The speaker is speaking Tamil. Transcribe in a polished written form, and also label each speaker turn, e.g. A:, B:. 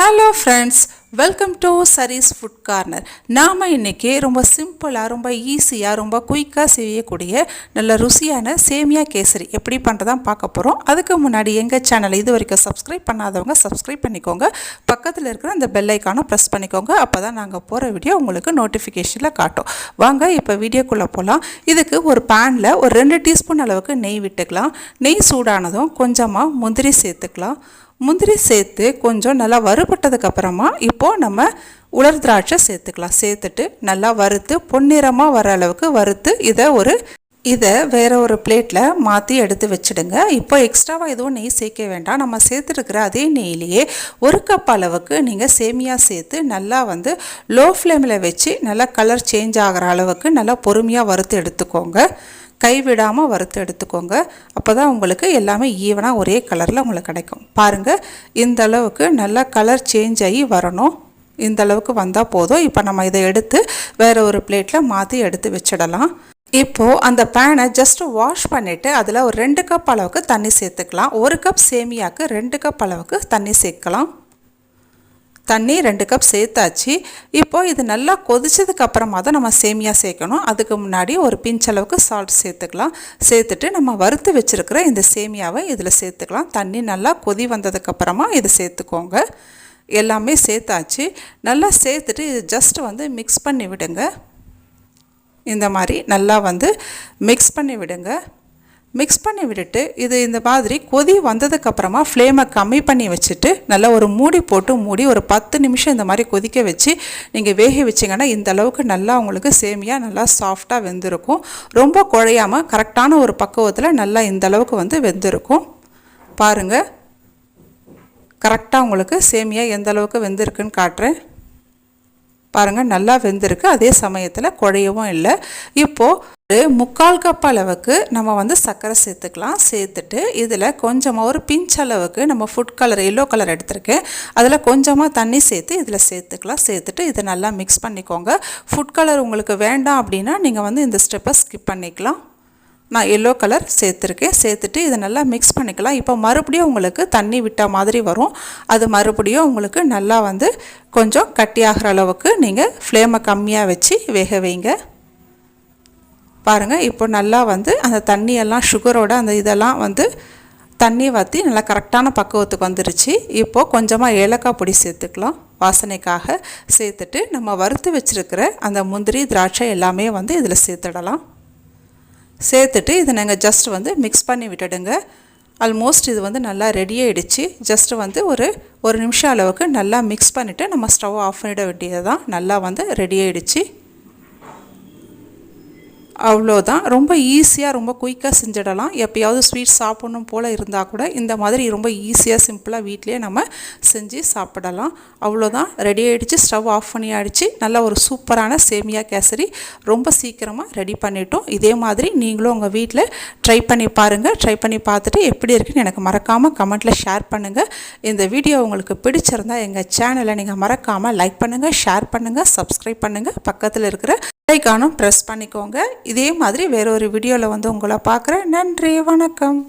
A: Hello friends, welcome to sarees food corner. நாம் இன்றைக்கி ரொம்ப சிம்பிளாக, ரொம்ப ஈஸியாக, ரொம்ப குயிக்காக செய்யக்கூடிய நல்ல ருசியான சேமியா கேசரி எப்படி பண்ணுறதான் பார்க்க போகிறோம். அதுக்கு முன்னாடி எங்கள் சேனலை இது வரைக்கும் சப்ஸ்கிரைப் பண்ணாதவங்க சப்ஸ்கிரைப் பண்ணிக்கோங்க. பக்கத்தில் இருக்கிற அந்த பெல் ஐக்கானை ப்ரெஸ் பண்ணிக்கோங்க. அப்போ தான் நாங்கள் போகிற வீடியோ உங்களுக்கு நோட்டிஃபிகேஷனில் காட்டும். வாங்க இப்போ வீடியோக்குள்ளே போகலாம். இதுக்கு ஒரு பேனில் ஒரு 2 டீஸ்பூன் அளவுக்கு நெய் விட்டுக்கலாம். நெய் சூடானதும் கொஞ்சமாக முந்திரி சேர்த்துக்கலாம். முந்திரி சேர்த்து கொஞ்சம் நல்லா வறுபட்டதுக்கப்புறமா இப்போது நம்ம உலர் திராட்சை சேர்த்துக்கலாம். சேர்த்துட்டு நல்லா வறுத்து பொன்னிறமாக வர அளவுக்கு வறுத்து இதை வேறு ஒரு பிளேட்டில் மாற்றி எடுத்து வச்சுடுங்க. இப்போ எக்ஸ்ட்ராவாக எதுவும் நெய் சேர்க்க வேண்டாம். நம்ம சேர்த்துருக்கிற அதே நெய்லேயே 1 கப் அளவுக்கு நீங்கள் சேமியா சேர்த்து நல்லா லோ ஃப்ளேமில் வச்சு நல்லா கலர் சேஞ்ச் ஆகிற அளவுக்கு நல்லா பொறுமையாக வறுத்து எடுத்துக்கோங்க. கைவிடாமல் வறுத்து எடுத்துக்கோங்க. அப்போ தான் உங்களுக்கு எல்லாமே ஈவனாக ஒரே கலரில் உங்களுக்கு கிடைக்கும். பாருங்கள், இந்த அளவுக்கு நல்லா கலர் சேஞ்ச் ஆகி வரணும். இந்த அளவுக்கு வந்தால் போதும். இப்போ நம்ம இதை எடுத்து வேறு ஒரு பிளேட்டில் மாற்றி எடுத்து வச்சிடலாம். இப்போது அந்த பேனை ஜஸ்ட்டு வாஷ் பண்ணிவிட்டு அதில் ஒரு 2 கப் அளவுக்கு தண்ணி சேர்த்துக்கலாம். 1 கப் சேமியாவுக்கு 2 கப் அளவுக்கு தண்ணி சேர்க்கலாம். தண்ணி 2 கப் சேர்த்தாச்சு. இப்போது இது நல்லா கொதிச்சதுக்கு அப்புறமா தான் நம்ம சேமியா சேர்க்கணும். அதுக்கு முன்னாடி ஒரு பிஞ்ச் அளவுக்கு சால்ட் சேர்த்துக்கலாம். சேர்த்துட்டு நம்ம வறுத்து வச்சுருக்கிற இந்த சேமியாவை இதில் சேர்த்துக்கலாம். தண்ணி நல்லா கொதி வந்ததுக்கப்புறமா இது சேர்த்துக்கோங்க. எல்லாமே சேர்த்தாச்சு. நல்லா சேர்த்துட்டு இது ஜஸ்ட் மிக்ஸ் பண்ணி விடுங்க. இந்த மாதிரி நல்லா மிக்ஸ் பண்ணி விடுங்க. மிக்ஸ் பண்ணி விட்டுட்டு இது இந்த மாதிரி கொதி வந்ததுக்கப்புறமா ஃப்ளேமை கம்மி பண்ணி வச்சுட்டு நல்லா ஒரு மூடி போட்டு மூடி ஒரு 10 நிமிஷம் இந்த மாதிரி கொதிக்க வச்சு நீங்கள் வேக வச்சிங்கன்னா இந்த அளவுக்கு நல்லா உங்களுக்கு சேமியா நல்லா சாஃப்டாக வெந்திருக்கும். ரொம்ப குழையாமல் கரெக்டான ஒரு பக்குவத்தில் நல்லா இந்த அளவுக்கு வெந்திருக்கும். பாருங்கள், கரெக்டாக உங்களுக்கு சேமியா எந்த அளவுக்கு வெந்திருக்குன்னு காட்டுறேன். பாருங்கள், நல்லா வெந்திருக்கு. அதே சமயத்தில் குழையவும் இல்லை. இப்போது 3/4 கப் அளவுக்கு நம்ம சர்க்கரை சேர்த்துக்கலாம். சேர்த்துட்டு இதில் கொஞ்சமாக ஒரு பிஞ்ச் அளவுக்கு நம்ம ஃபுட் கலர் எல்லோ கலர் எடுத்திருக்கேன். அதில் கொஞ்சமாக தண்ணி சேர்த்து இதில் சேர்த்துக்கலாம். சேர்த்துட்டு இதை நல்லா மிக்ஸ் பண்ணிக்கோங்க. ஃபுட் கலர் உங்களுக்கு வேண்டாம் அப்படின்னா நீங்கள் இந்த ஸ்டெப்பை ஸ்கிப் பண்ணிக்கலாம். நான் எல்லோ கலர் சேர்த்துருக்கேன். சேர்த்துட்டு இதை நல்லா மிக்ஸ் பண்ணிக்கலாம். இப்போ மறுபடியும் உங்களுக்கு தண்ணி விட்ட மாதிரி வரும். அது மறுபடியும் உங்களுக்கு நல்லா கொஞ்சம் கட்டியாகிற அளவுக்கு நீங்கள் ஃப்ளேமை கம்மியாக வச்சு வேக வைங்க. பாருங்கள், இப்போ நல்லா அந்த தண்ணியெல்லாம் சுகரோட அந்த இதெல்லாம் தண்ணி வற்றி நல்லா கரெக்டான பக்குவத்துக்கு வந்துருச்சு. இப்போது கொஞ்சமாக ஏலக்காய் பொடி சேர்த்துக்கலாம் வாசனைக்காக. சேர்த்துட்டு நம்ம வறுத்து வச்சுருக்கிற அந்த முந்திரி திராட்சை எல்லாமே இதில் சேர்த்துடலாம். சேர்த்துட்டு இதை நாங்கள் ஜஸ்ட் மிக்ஸ் பண்ணி விட்டுடுங்க. ஆல்மோஸ்ட் இது நல்லா ரெடி ஆகிடுச்சு. ஜஸ்ட்டு ஒரு நிமிஷம் அளவுக்கு நல்லா மிக்ஸ் பண்ணிவிட்டு நம்ம ஸ்டவ் ஆஃப் பண்ணிட வேண்டியது தான். நல்லா ரெடி ஆகிடுச்சு. அவ்வளோதான். ரொம்ப ஈஸியாக ரொம்ப குயிக்காக செஞ்சிடலாம். எப்போயாவது ஸ்வீட் சாப்பிடணும் போல் இருந்தால் கூட இந்த மாதிரி ரொம்ப ஈஸியாக சிம்பிளாக வீட்டிலே நம்ம செஞ்சு சாப்பிடலாம். அவ்வளோதான், ரெடி ஆகிடுச்சு. ஸ்டவ் ஆஃப் பண்ணி ஆகிடுச்சு. நல்ல ஒரு சூப்பரான சேமியா கேசரி ரொம்ப சீக்கிரமாக ரெடி பண்ணிட்டோம். இதே மாதிரி நீங்களும் உங்கள் வீட்டில் ட்ரை பண்ணி பாருங்கள். ட்ரை பண்ணி பார்த்துட்டு எப்படி இருக்குன்னு எனக்கு மறக்காமல் கமெண்ட்டில் ஷேர் பண்ணுங்கள். இந்த வீடியோ உங்களுக்கு பிடிச்சிருந்தால் எங்கள் சேனலை நீங்கள் மறக்காமல் லைக் பண்ணுங்கள், ஷேர் பண்ணுங்கள், சப்ஸ்கிரைப் பண்ணுங்கள். பக்கத்தில் இருக்கிற ஐகானும் ப்ரெஸ் பண்ணிக்கோங்க. இதே மாதிரி வேற ஒரு வீடியோவில் உங்களை பார்க்குறேன். நன்றி, வணக்கம்.